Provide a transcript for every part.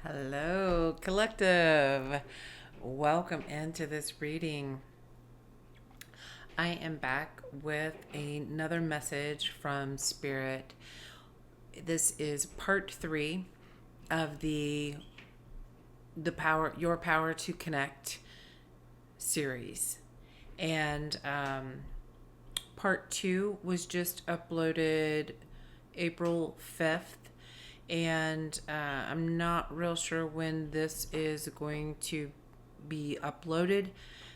Hello, collective. Welcome into this reading. I am back with another message from Spirit. This is part 3 of the power, your power to connect series, and part 2 was just uploaded April 5th. And I'm not real sure when this is going to be uploaded.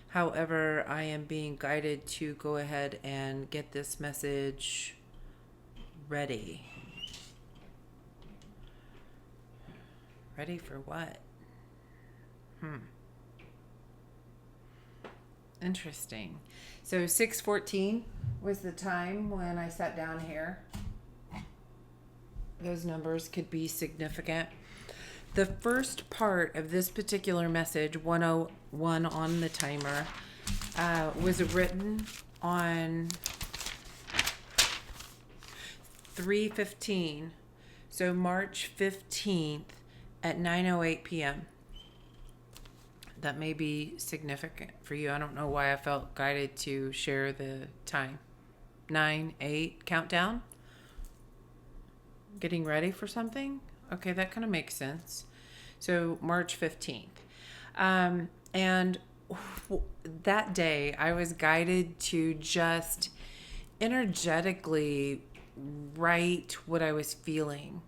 However, I am being guided to go ahead and get this message ready. Ready for what? Interesting. So 6:14 was the time when I sat down here. Those numbers could be significant. The first part of this particular message, 101 on the timer, was written on 3:15, so March 15th at 9:08 p.m. That may be significant for you. I don't know why I felt guided to share the time. 9-8 countdown. Getting ready for something? Okay, that kind of makes sense. So March 15th. And that day I was guided to just energetically write what I was feeling.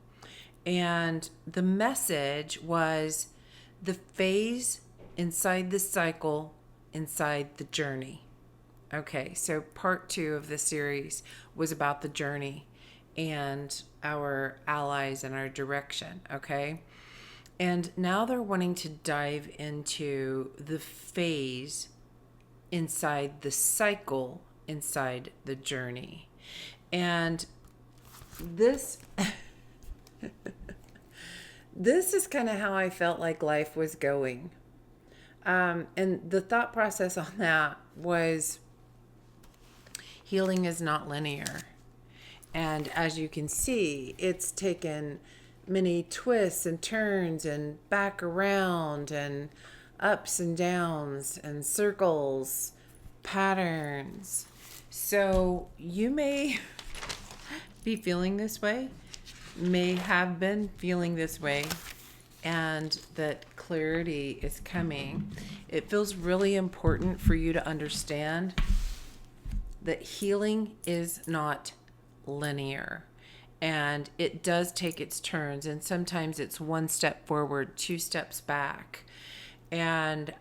And the message was the phase inside the cycle, inside the journey. Okay, so part 2 of the series was about the journey and our allies and our direction, okay? And now they're wanting to dive into the phase inside the cycle, inside the journey. And this this is kind of how I felt like life was going. And the thought process on that was healing is not linear. And as you can see, it's taken many twists and turns and back around and ups and downs and circles, patterns. So you may be feeling this way, may have been feeling this way, and that clarity is coming. It feels really important for you to understand that healing is not linear, and it does take its turns, and sometimes it's one step forward, 2 steps back, and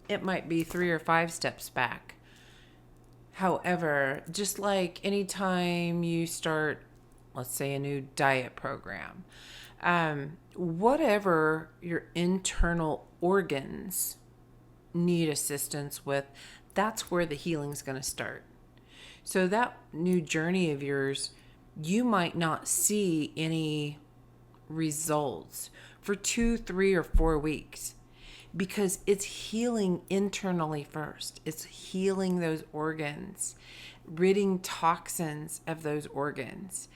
it might be 3 or 5 steps back. However, just like anytime you start, let's say, a new diet program, whatever your internal organs need assistance with, that's where the healing's going to start. So that new journey of yours, you might not see any results for 2, 3, or 4 weeks because it's healing internally first. It's healing those organs, ridding toxins of those organs.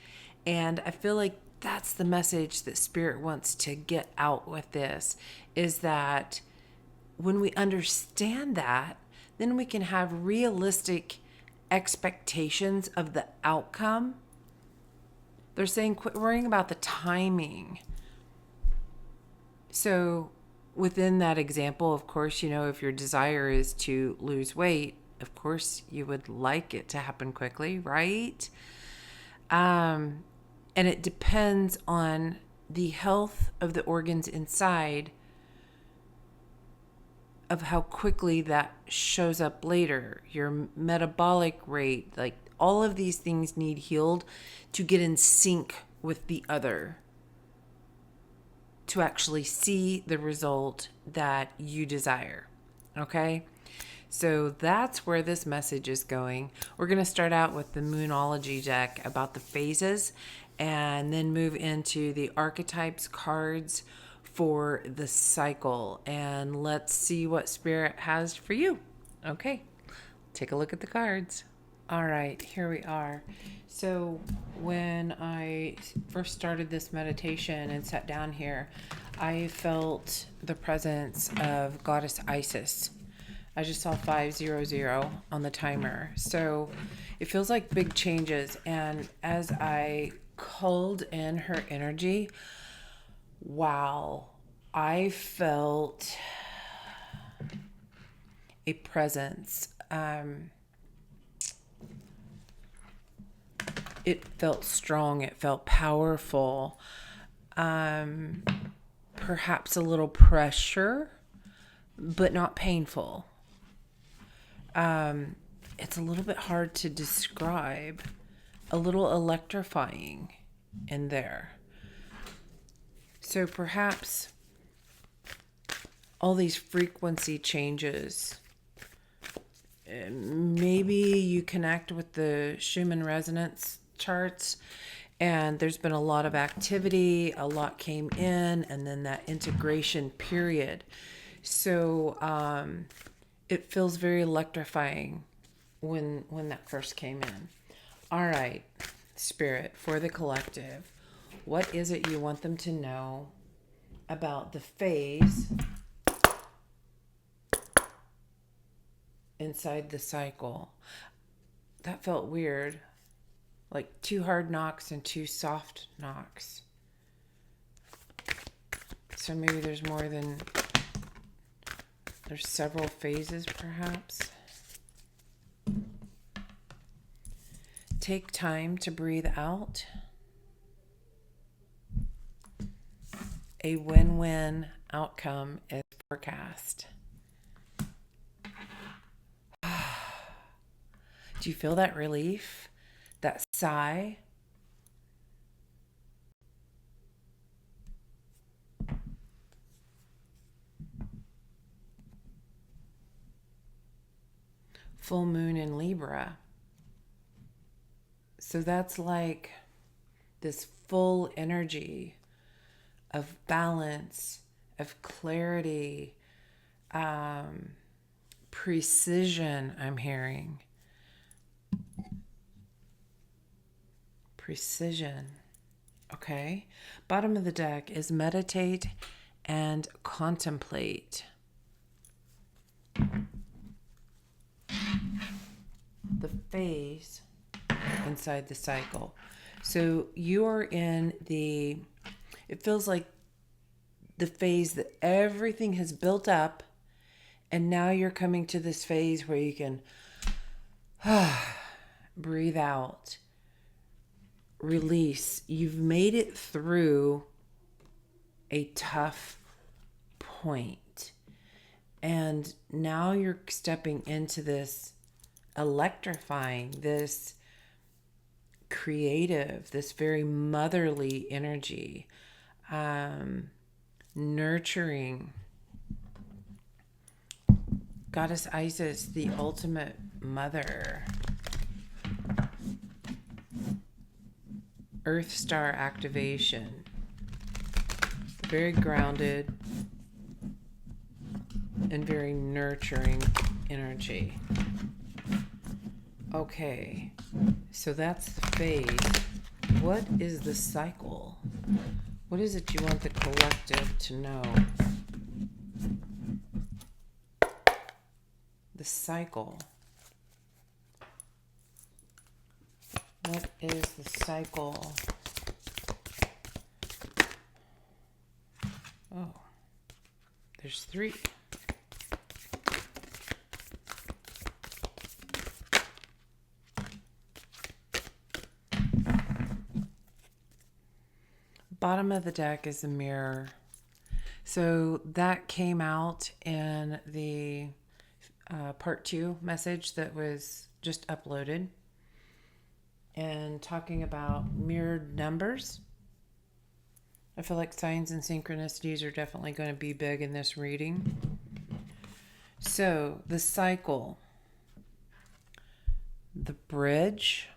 And I feel like that's the message that Spirit wants to get out with this, is that when we understand that, then we can have realistic expectations of the outcome. They're saying quit worrying about the timing. So within that example, of course, if your desire is to lose weight, of course you would like it to happen quickly, right? And it depends on the health of the organs inside, of how quickly that shows up later, your metabolic rate, like all of these things need healed to get in sync with the other, to actually see the result that you desire. Okay? So that's where this message is going. We're going to start out with the Moonology deck about the phases, and then move into the archetypes cards for the cycle, and let's see what Spirit has for you. Okay, take a look at the cards. All right, here we are. So when I first started this meditation and sat down here, I felt the presence of Goddess Isis. I just saw 500 on the timer. So it feels like big changes. And as I called in her energy, wow, I felt a presence. It felt strong. It felt powerful. Perhaps a little pressure, but not painful. It's a little bit hard to describe. A little electrifying in there. So perhaps all these frequency changes, maybe you connect with the Schumann resonance charts, and there's been a lot of activity, a lot came in, and then that integration period. So it feels very electrifying when that first came in. All right, Spirit, for the collective, what is it you want them to know about the phase inside the cycle? That felt weird. Like 2 hard knocks and 2 soft knocks. So maybe there's several phases perhaps. Take time to breathe out. A win-win outcome is forecast. Do you feel that relief? That sigh? Full moon in Libra. So that's like this full energy of balance, of clarity, precision, I'm hearing. Precision. Okay. Bottom of the deck is meditate and contemplate. The phase inside the cycle. So you are in it feels like the phase that everything has built up, and now you're coming to this phase where you can breathe out, release. You've made it through a tough point, and now you're stepping into this electrifying, this creative, this very motherly energy, nurturing. Goddess Isis, the ultimate mother. Earth star activation. Very grounded and very nurturing energy. Okay, so that's the phase. What is the cycle? What is it you want the collective to know? The cycle. What is the cycle? Oh, there's 3. Bottom of the deck is a mirror. So that came out in the part 2 message that was just uploaded, and talking about mirrored numbers. I feel like signs and synchronicities are definitely going to be big in this reading. So the cycle, the bridge,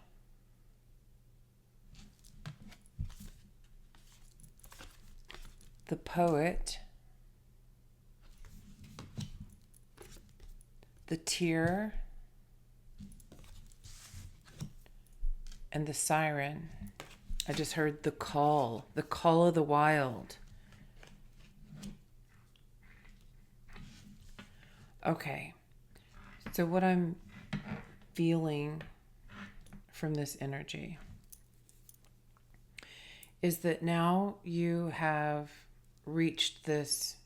the poet, the tear, and the siren. I just heard the call of the wild. Okay. So what I'm feeling from this energy is that now you have reached this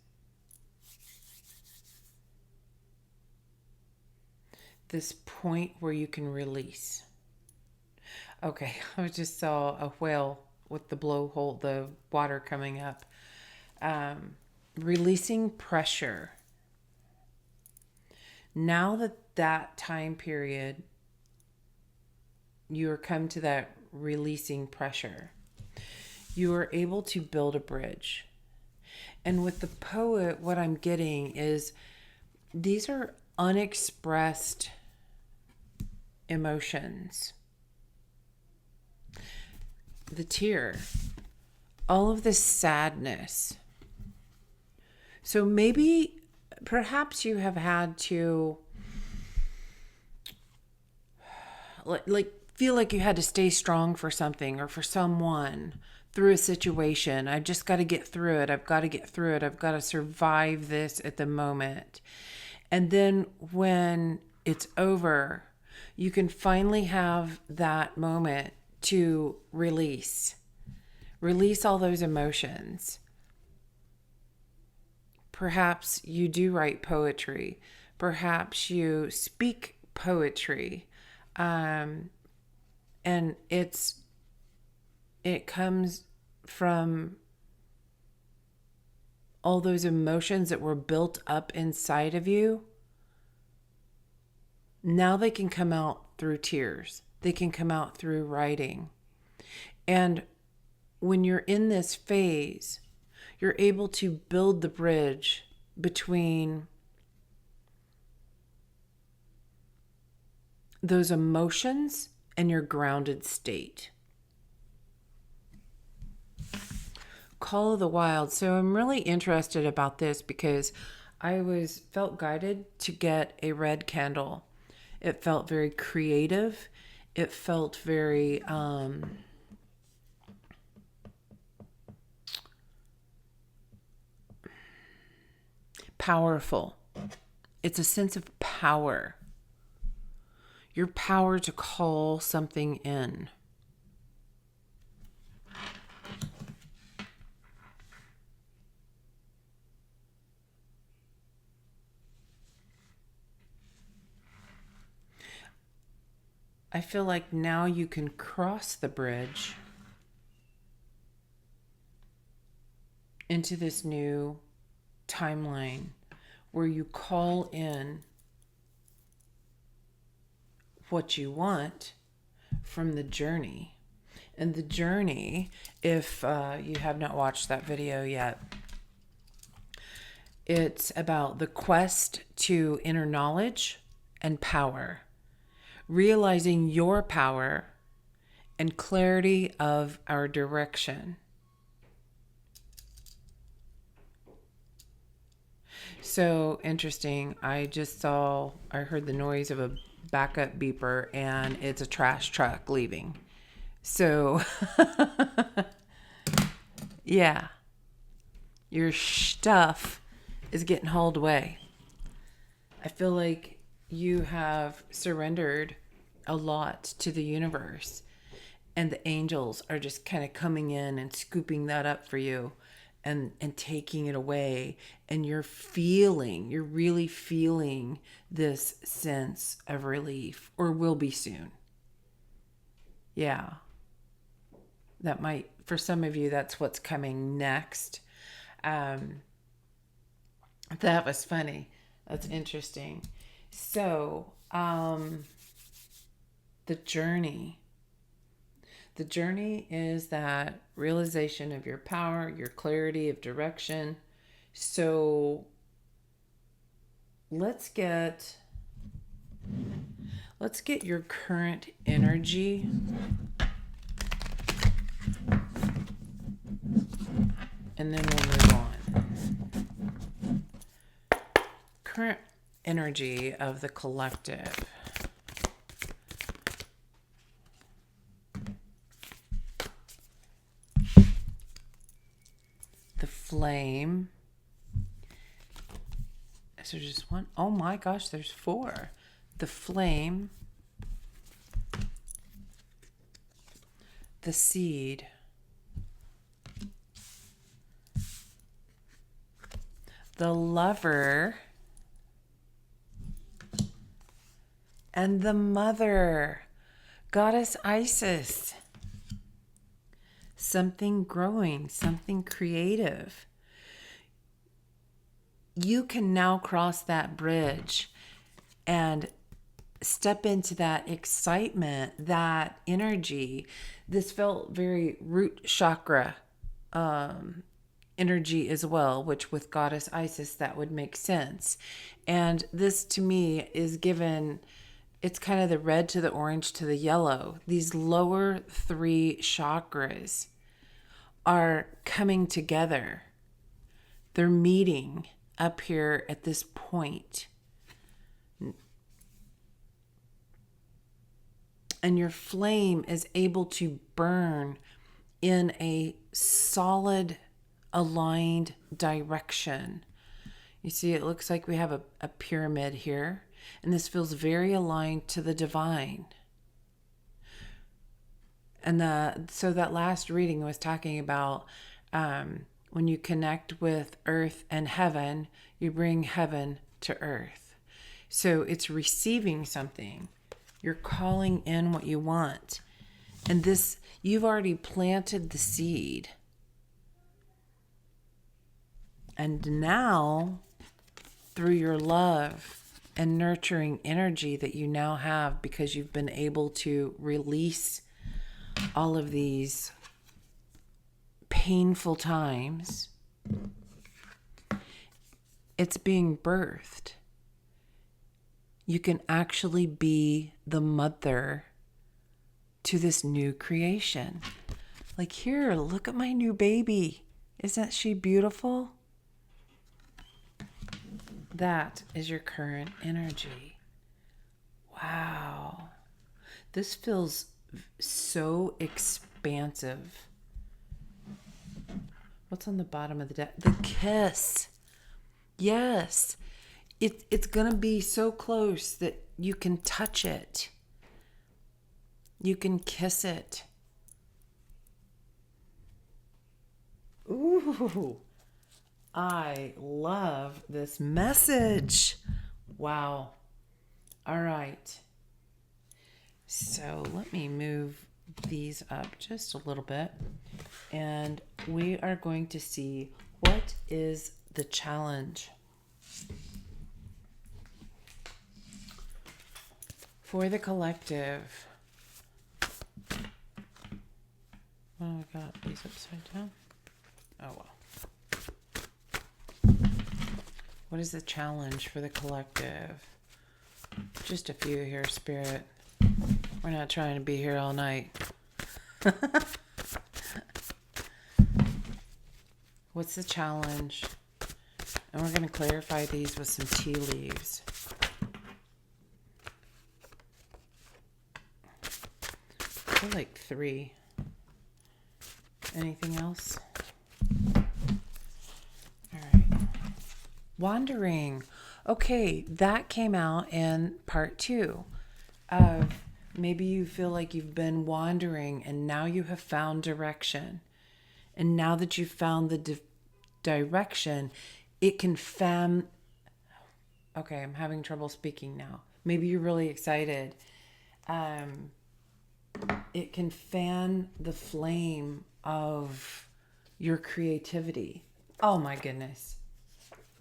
point where you can release. Okay, I just saw a whale with the blowhole, the water coming up. Releasing pressure. Now that time period, you are come to that releasing pressure, you are able to build a bridge. And with the poet, what I'm getting is these are unexpressed emotions. The tear, all of this sadness. So maybe, perhaps you have had to feel like you had to stay strong for something or for someone through a situation. I've just got to get through it. I've got to get through it. I've got to survive this at the moment. And then when it's over, you can finally have that moment to release all those emotions. Perhaps you do write poetry. Perhaps you speak poetry. And it comes from all those emotions that were built up inside of you. Now they can come out through tears. They can come out through writing. And when you're in this phase, you're able to build the bridge between those emotions and your grounded state. Call of the Wild. So I'm really interested about this because I felt guided to get a red candle. It felt very creative. It felt very powerful. It's a sense of power. Your power to call something in. I feel like now you can cross the bridge into this new timeline where you call in what you want from the journey. And the journey, if you have not watched that video yet, it's about the quest to inner knowledge and power. Realizing your power and clarity of our direction. So interesting. I heard the noise of a backup beeper and it's a trash truck leaving. So, yeah, your stuff is getting hauled away. I feel like you have surrendered a lot to the universe, and the angels are just kind of coming in and scooping that up for you and taking it away. And you're really feeling this sense of relief, or will be soon. Yeah. That might, for some of you, that's what's coming next. That was funny. That's interesting. So, the journey is that realization of your power, your clarity of direction. So let's get your current energy. And then we'll move on. Current energy of the collective. The flame. Is there just one? Oh my gosh, there's 4. The flame, the seed, the lover, and the mother, goddess Isis. Something growing, something creative. You can now cross that bridge and step into that excitement, that energy. This felt very root chakra energy as well, which with goddess Isis, that would make sense. And this to me is given, it's kind of the red to the orange to the yellow. These lower 3 chakras are coming together. They're meeting up here at this point. And your flame is able to burn in a solid, aligned direction. You see, it looks like we have a pyramid here, and this feels very aligned to the divine. And so that last reading was talking about when you connect with earth and heaven, you bring heaven to earth. So it's receiving something. You're calling in what you want. And this, you've already planted the seed. And now, through your love and nurturing energy that you now have because you've been able to release all of these painful times, it's being birthed. You can actually be the mother to this new creation. Like, here, look at my new baby. Isn't she beautiful? That is your current energy. Wow. This feels so expansive. What's on the bottom of the deck? The kiss. Yes. It's going to be so close that you can touch it. You can kiss it. Ooh. I love this message. Wow. All right. So let me move these up just a little bit. And we are going to see what is the challenge. For the collective. Oh, I got these upside down. Oh, well. What is the challenge for the collective? Just a few here, Spirit. We're not trying to be here all night. What's the challenge? And we're going to clarify these with some tea leaves. I feel like 3. Anything else? All right. Wandering. Okay, that came out in part 2 of maybe you feel like you've been wandering and now you have found direction. And now that you've found the direction, it can fan. Okay, I'm having trouble speaking now. Maybe you're really excited. It can fan the flame of your creativity. Oh my goodness.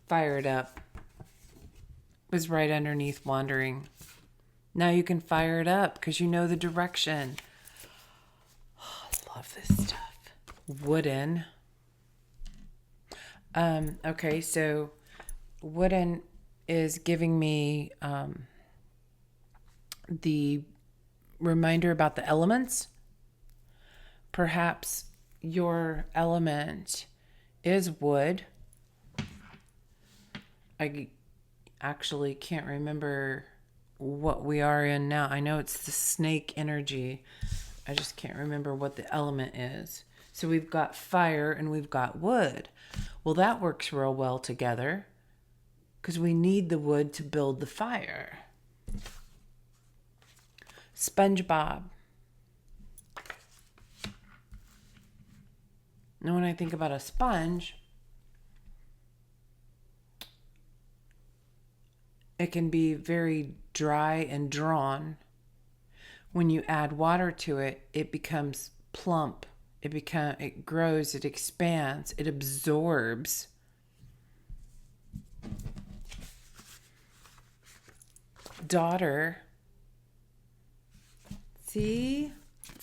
Fire it up. It was right underneath wandering. Now you can fire it up because you know the direction. Oh, I love this stuff. Wooden. Okay, so wooden is giving me the reminder about the elements. Perhaps your element is wood. I actually can't remember what we are in now. I know it's the snake energy. I just can't remember what the element is. So we've got fire and we've got wood. Well, that works real well together because we need the wood to build the fire. SpongeBob. Now, when I think about a sponge, it can be very dry and drawn. When you add water to it, it becomes plump. It grows, it expands, it absorbs. Daughter. See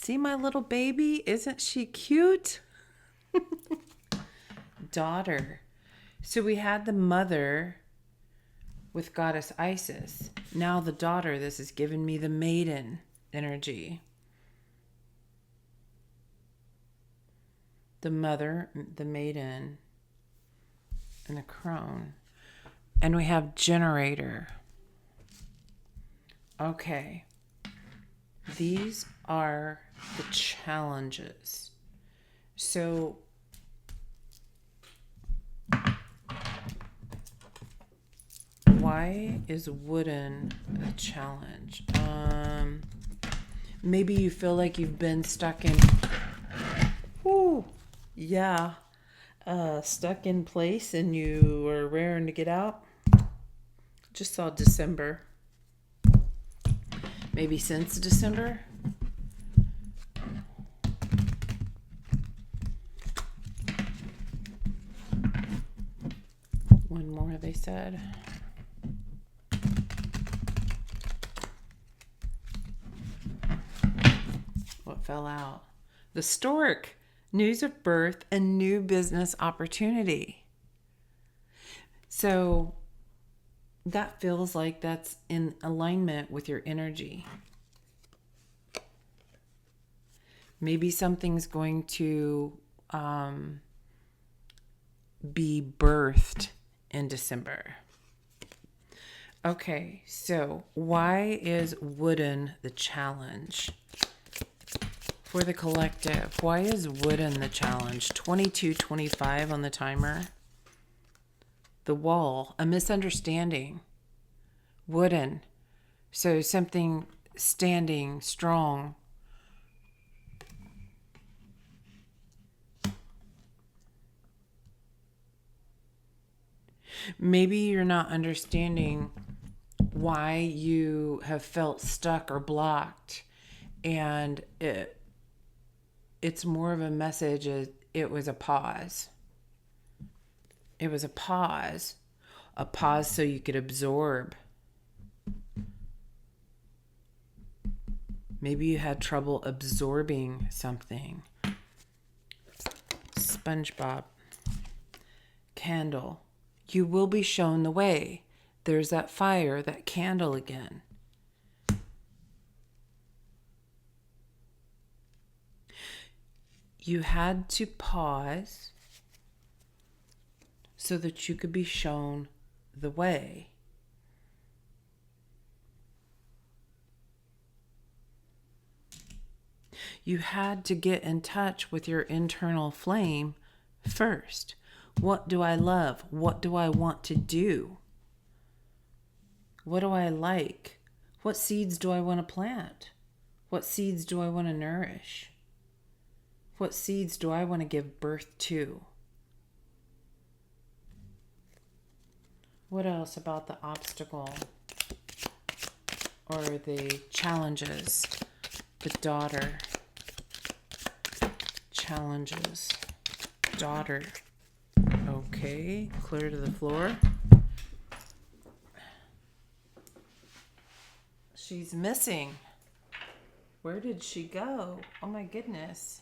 my little baby? Isn't she cute? Daughter. So we had the mother with goddess Isis. Now the daughter, this has given me the maiden energy. The mother, the maiden, and the crone. And we have generator. Okay. These are the challenges. So why is wooden a challenge? Maybe you feel like you've been stuck in stuck in place and you are raring to get out. Just saw December. Maybe since December. One more, they said. What fell out? The stork. News of birth and new business opportunity. So that feels like that's in alignment with your energy. Maybe something's going to be birthed in December. Okay, so why is wooden the challenge? For the collective, why is wooden the challenge? 22:25 on the timer. The wall, a misunderstanding. Wooden, so something standing strong. Maybe you're not understanding why you have felt stuck or blocked, and it's more of a message. It was a pause. It was a pause so you could absorb. Maybe you had trouble absorbing something. SpongeBob. Candle. You will be shown the way. There's that fire, that candle again. You had to pause so that you could be shown the way. You had to get in touch with your internal flame first. What do I love? What do I want to do? What do I like? What seeds do I want to plant? What seeds do I want to nourish? What seeds do I want to give birth to? What else about the obstacle or the challenges? The daughter. Challenges. Daughter. Okay, clear to the floor. She's missing. Where did she go? Oh my goodness.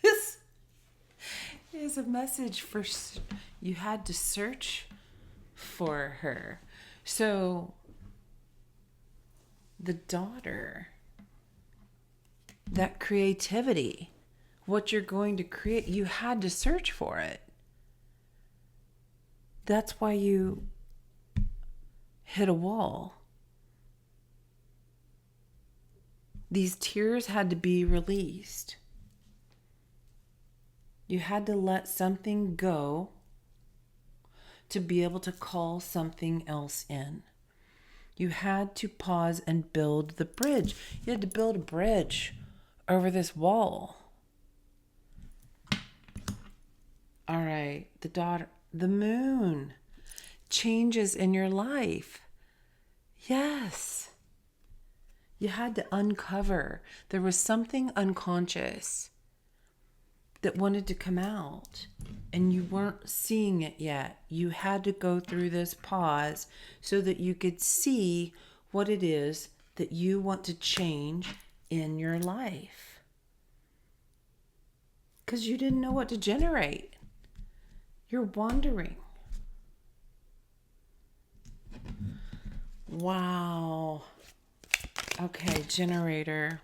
This is a message for you had to search for her. So the daughter, that creativity, what you're going to create, you had to search for it. That's why you hit a wall. These tears had to be released. You had to let something go to be able to call something else in. You had to pause and build the bridge. You had to build a bridge over this wall. All right, the moon, changes in your life. Yes. You had to uncover. There was something unconscious that wanted to come out, and you weren't seeing it yet. You had to go through this pause so that you could see what it is that you want to change in your life. Because you didn't know what to generate. You're wandering. Wow. Okay, generator.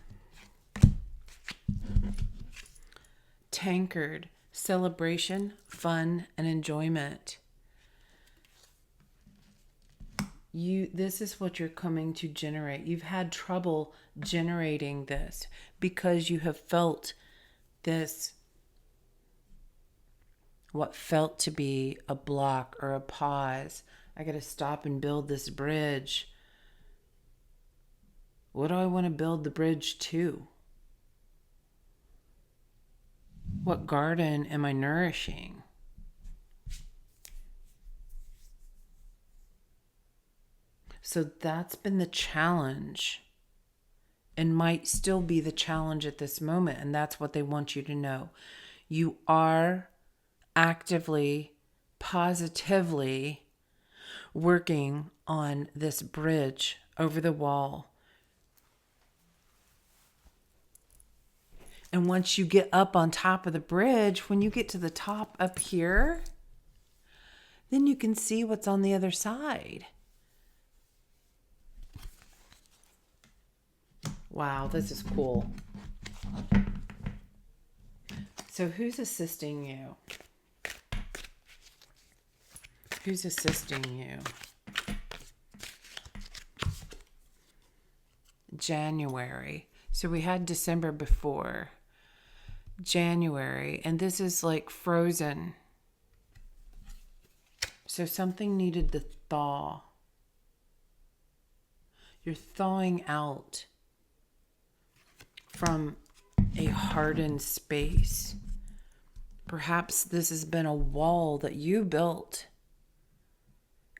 Tankard, celebration, fun, and enjoyment. This is what you're coming to generate. You've had trouble generating this because you have felt this, what felt to be a block or a pause. I got to stop and build this bridge. What do I want to build the bridge to? What garden am I nourishing? So that's been the challenge, and might still be the challenge at this moment. And that's what they want you to know. You are actively, positively working on this bridge over the wall. And once you get up on top of the bridge, when you get to the top up here, then you can see what's on the other side. Wow, this is cool. So who's assisting you? Who's assisting you? January. So we had December before. January, and this is like frozen. So something needed to thaw. You're thawing out from a hardened space. Perhaps this has been a wall that you built,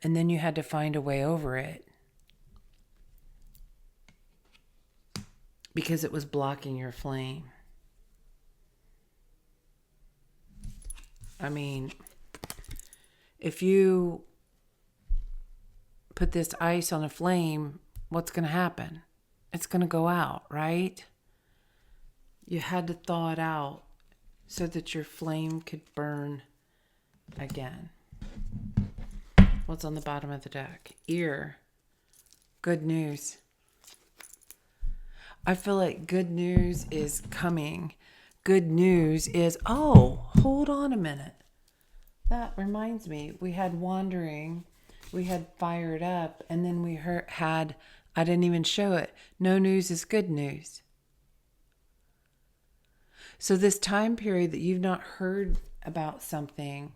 and then you had to find a way over it because it was blocking your flame. I mean, if you put this ice on a flame, what's going to happen? It's going to go out, right? You had to thaw it out so that your flame could burn again. What's on the bottom of the deck? Ear. Good news. I feel like good news is coming. Good news is, oh, hold on a minute. That reminds me, we had wandering, we had fired up, and then we had, I didn't even show it, no news is good news. So this time period that you've not heard about something,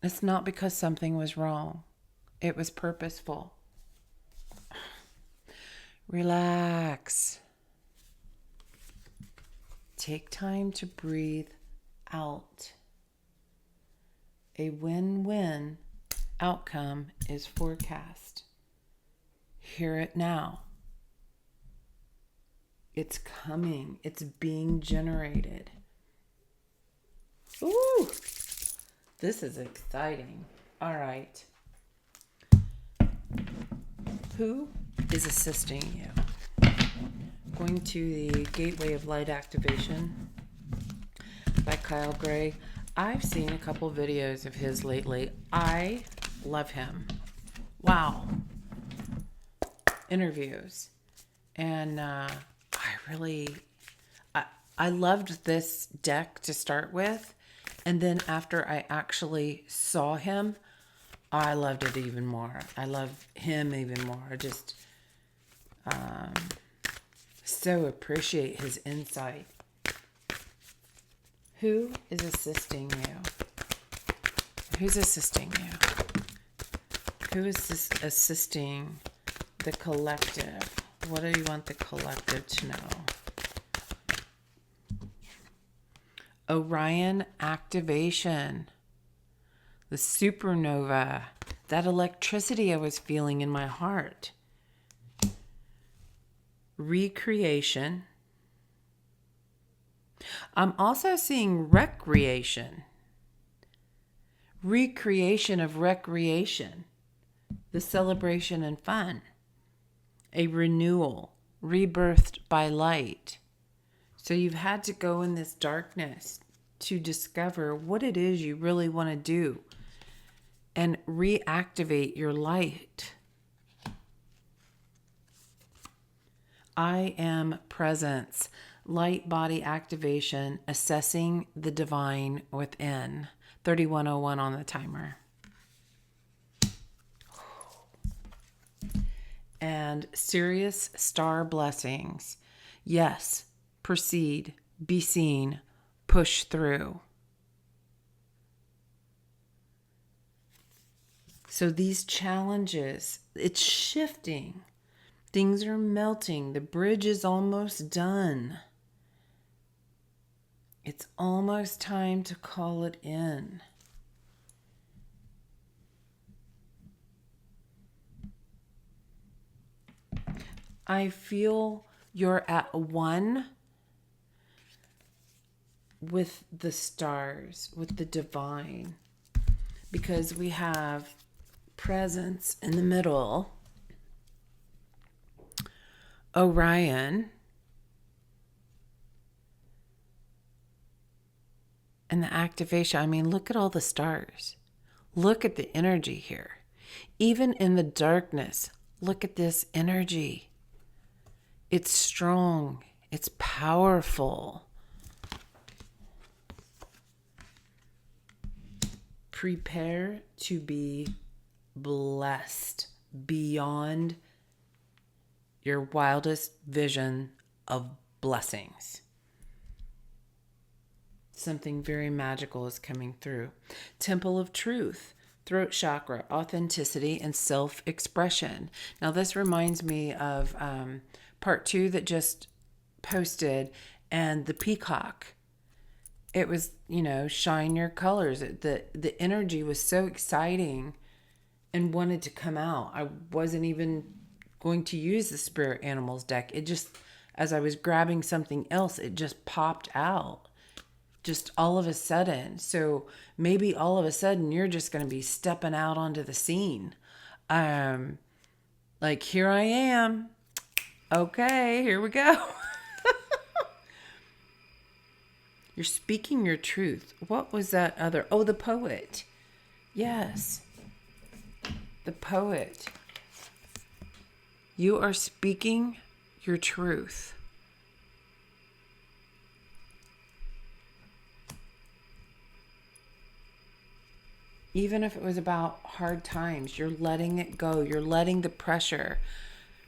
it's not because something was wrong. It was purposeful. Relax. Take time to breathe out. A win-win outcome is forecast. Hear it now. It's coming. It's being generated. Ooh, this is exciting. All right. Who is assisting you? Going to the Gateway of Light Activation by Kyle Gray. I've seen a couple videos of his lately. I love him. Wow. Interviews. And I loved this deck to start with. And then after I actually saw him, I loved it even more. I love him even more. I just so appreciate his insight. Who is assisting you? Who's assisting you? Who is this assisting the collective? What do you want the collective to know? Orion activation. The supernova. That electricity I was feeling in my heart. Recreation. I'm also seeing recreation. Recreation of recreation. The celebration and fun. A renewal. Rebirthed by light. So you've had to go in this darkness to discover what it is you really want to do and reactivate your light. I am presence. Light body activation. Assessing the divine within. 3101 on the timer. And serious star blessings. Yes. Proceed, be seen, push through. So these challenges, it's shifting. Things are melting. The bridge is almost done. It's almost time to call it in. I feel you're at one with the stars, with the divine, because we have presence in the middle, Orion, and the activation. I mean, look at all the stars. Look at the energy here. Even in the darkness, look at this energy. It's strong. It's powerful. Prepare to be blessed beyond your wildest vision of blessings. Something very magical is coming through. Temple of Truth, throat chakra, authenticity, and self-expression. Now this reminds me of part 2 that just posted, and the peacock. It was, shine your colors. The energy was so exciting and wanted to come out. I wasn't even going to use the spirit animals deck. It just, as I was grabbing something else, it just popped out. Just all of a sudden. So maybe all of a sudden you're just going to be stepping out onto the scene. Like, here I am. Okay, here we go. You're speaking your truth. What was that other? Oh, the poet. Yes. The poet. You are speaking your truth. Even if it was about hard times, you're letting it go. You're letting the pressure.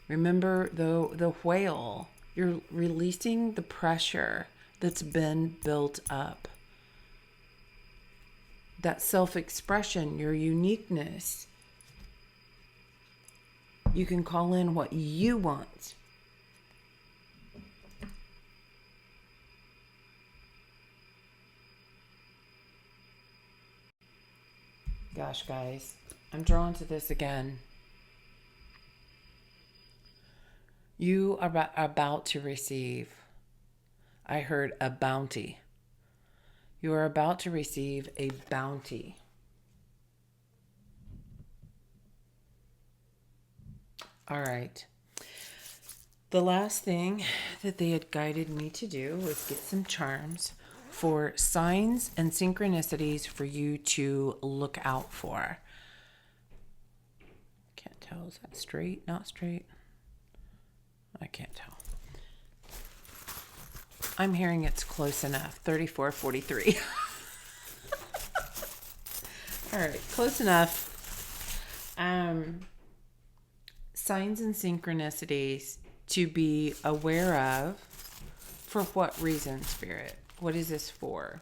Remember the whale. You're releasing the pressure that's been built up. That self-expression, your uniqueness. You can call in what you want. Gosh, guys, I'm drawn to this again. You are about to receive. I heard a bounty. You are about to receive a bounty. All right. The last thing that they had guided me to do was get some charms for signs and synchronicities for you to look out for. Can't tell. Is that straight? Not straight? I can't tell. I'm hearing it's close enough. 34:43. All right, close enough. Signs and synchronicities to be aware of. For what reason, Spirit? What is this for?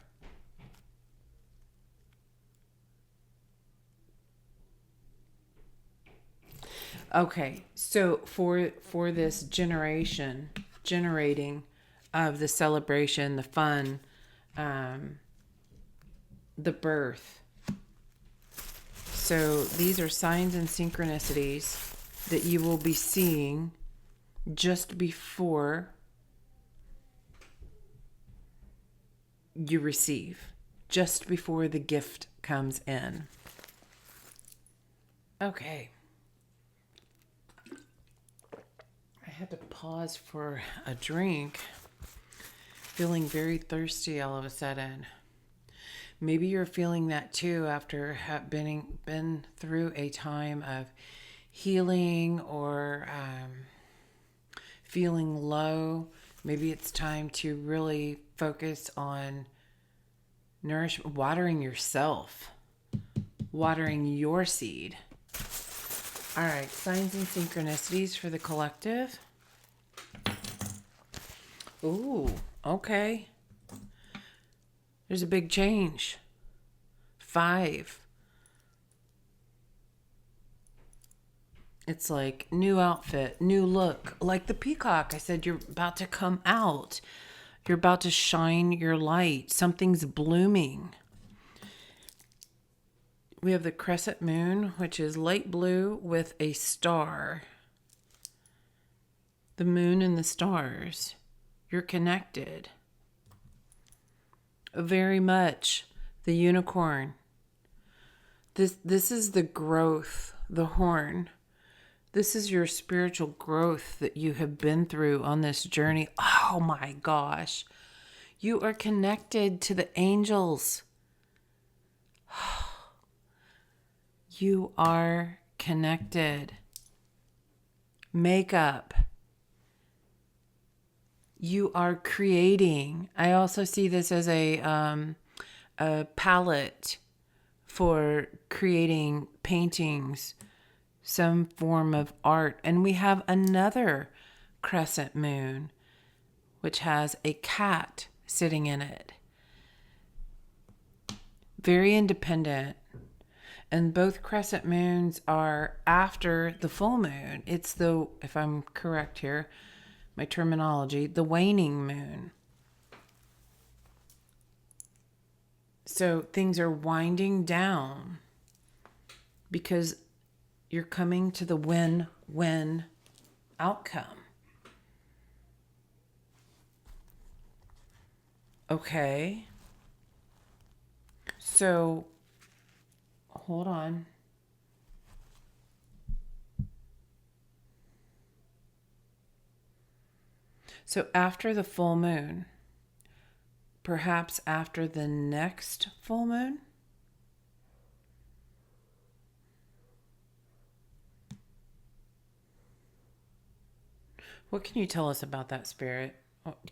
Okay, so for this generating of the celebration, the fun, um, the birth. So these are signs and synchronicities that you will be seeing just before you receive, just before the gift comes in. Okay. I had to pause for a drink. Feeling very thirsty all of a sudden. Maybe you're feeling that too after been through a time of healing or feeling low. Maybe it's time to really focus on nourishment, watering yourself, watering your seed. All right, signs and synchronicities for the collective. Ooh, okay. There's a big change. 5. It's like new outfit, new look. Like the peacock. I said, you're about to come out. You're about to shine your light. Something's blooming. We have the crescent moon, which is light blue with a star. The moon and the stars. You're connected. Very much. The unicorn. This is the growth, the horn. This is your spiritual growth that you have been through on this journey. Oh my gosh. You are connected to the angels. You are connected. Makeup. You are creating. I also see this as a palette for creating paintings, some form of art. And we have another crescent moon, which has a cat sitting in it. Very independent. And both crescent moons are after the full moon. It's the, if I'm correct here, my terminology, the waning moon. So things are winding down because you're coming to the win-win outcome. Okay. So, hold on. So after the full moon, perhaps after the next full moon, what can you tell us about that, Spirit?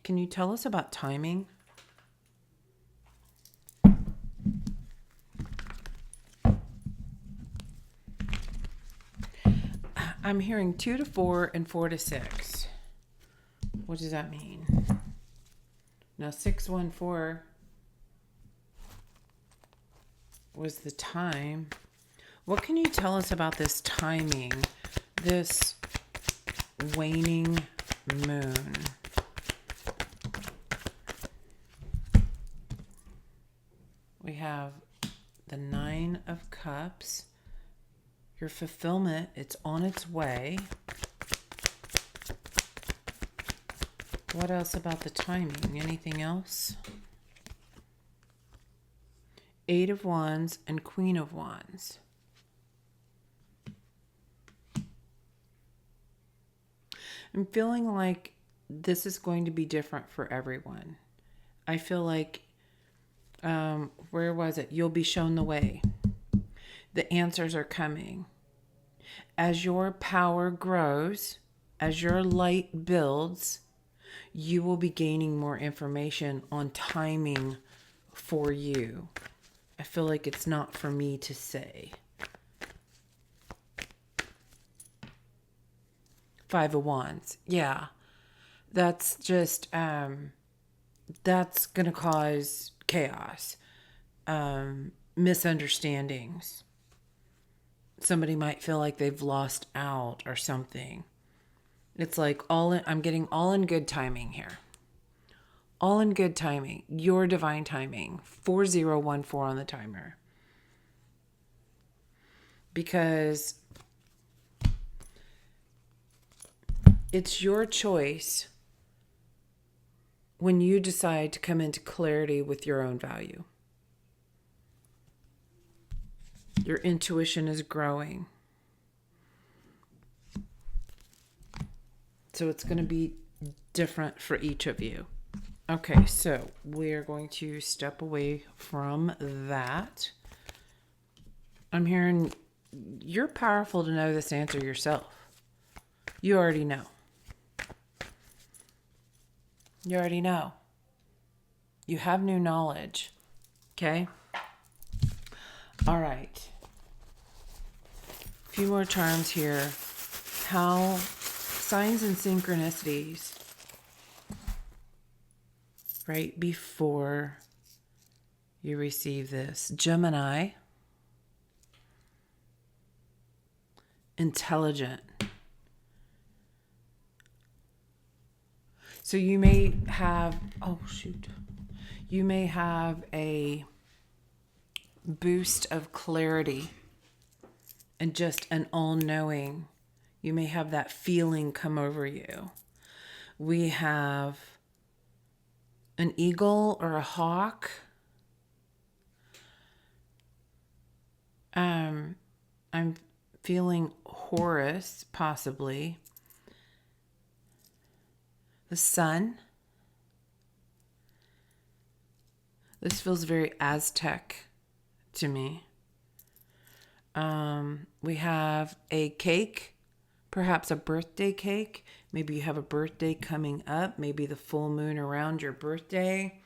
Can you tell us about timing? I'm hearing 2 to 4 and 4 to 6. What does that mean? Now 614 was the time. What can you tell us about this timing? This waning moon. We have the 9 of Cups. Your fulfillment, it's on its way. What else about the timing? Anything else? 8 of Wands and Queen of Wands. I'm feeling like this is going to be different for everyone. I feel like, where was it? You'll be shown the way. The answers are coming. As your power grows, as your light builds, you will be gaining more information on timing for you. I feel like it's not for me to say. 5 of Wands. Yeah. That's just, that's going to cause chaos, misunderstandings. somebody might feel like they've lost out or something. It's like I'm getting all in good timing here. All in good timing. Your divine timing. 4014 on the timer. Because it's your choice when you decide to come into clarity with your own value. Your intuition is growing. So it's going to be different for each of you. Okay, so we're going to step away from that. I'm hearing you're powerful to know this answer yourself. You already know. You already know. You have new knowledge. Okay? All right. A few more charms here. How signs and synchronicities right before you receive this. Gemini, intelligent. So you may have, you may have a boost of clarity and just an all-knowing. You may have that feeling come over you. We have an eagle or a hawk. I'm feeling Horus, possibly. The sun. This feels very Aztec to me. We have a cake, perhaps a birthday cake. Maybe you have a birthday coming up. Maybe the full moon around your birthday.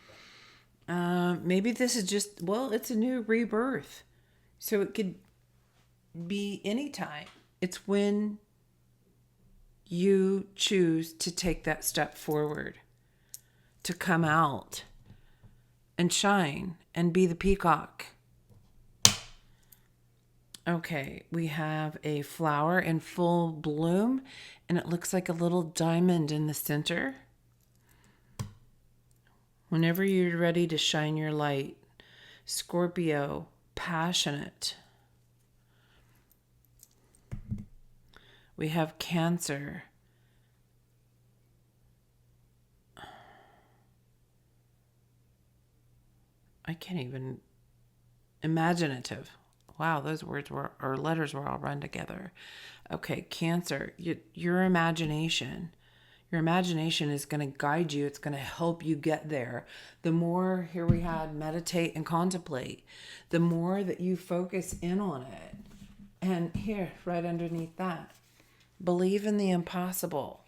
Maybe this is just, it's a new rebirth. So it could be anytime. It's when you choose to take that step forward, to come out and shine and be the peacock. Okay, we have a flower in full bloom, and it looks like a little diamond in the center. Whenever you're ready to shine your light, Scorpio, passionate. We have Cancer. I can't even, imaginative. Wow, those letters were all run together. Okay, Cancer, your imagination. Your imagination is going to guide you. It's going to help you get there. The more, here we had meditate and contemplate, the more that you focus in on it. And here, right underneath that, believe in the impossible.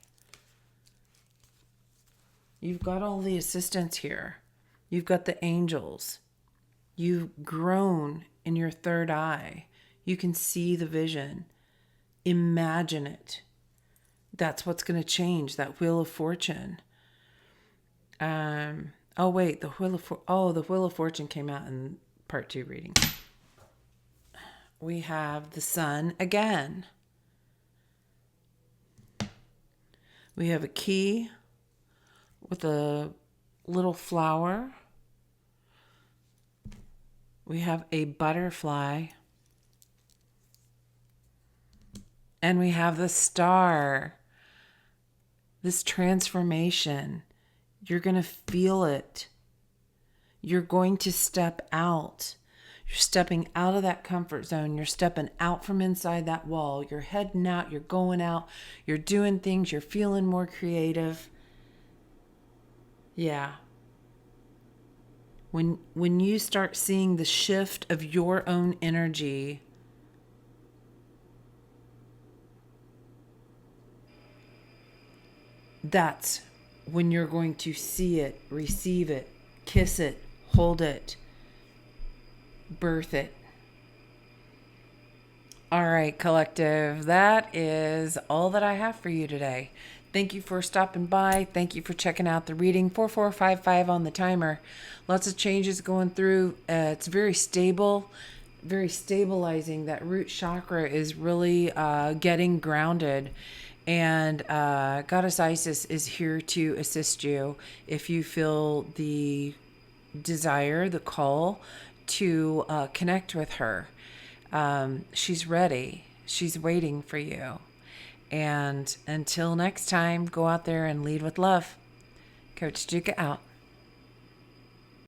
You've got all the assistance here. You've got the angels. You've grown in your third eye. You can see the vision. Imagine it. That's what's going to change, that Wheel of Fortune. The Wheel of Fortune came out in part 2 reading. We have the sun again. We have a key with a little flower. We have a butterfly. And we have the star. This transformation. You're going to feel it. You're going to step out. You're stepping out of that comfort zone. You're stepping out from inside that wall. You're heading out. You're going out. You're doing things. You're feeling more creative. Yeah. When you start seeing the shift of your own energy, that's when you're going to see it, receive it, kiss it, hold it, birth it. All right, collective, that is all that I have for you today. Thank you for stopping by. Thank you for checking out the reading. 4455 on the timer. Lots of changes going through. It's very stable. very stabilizing. That root chakra is really getting grounded. And Goddess Isis is here to assist you if you feel the desire, the call to connect with her. She's ready. She's waiting for you. And until next time, go out there and lead with love. Coach Duca out.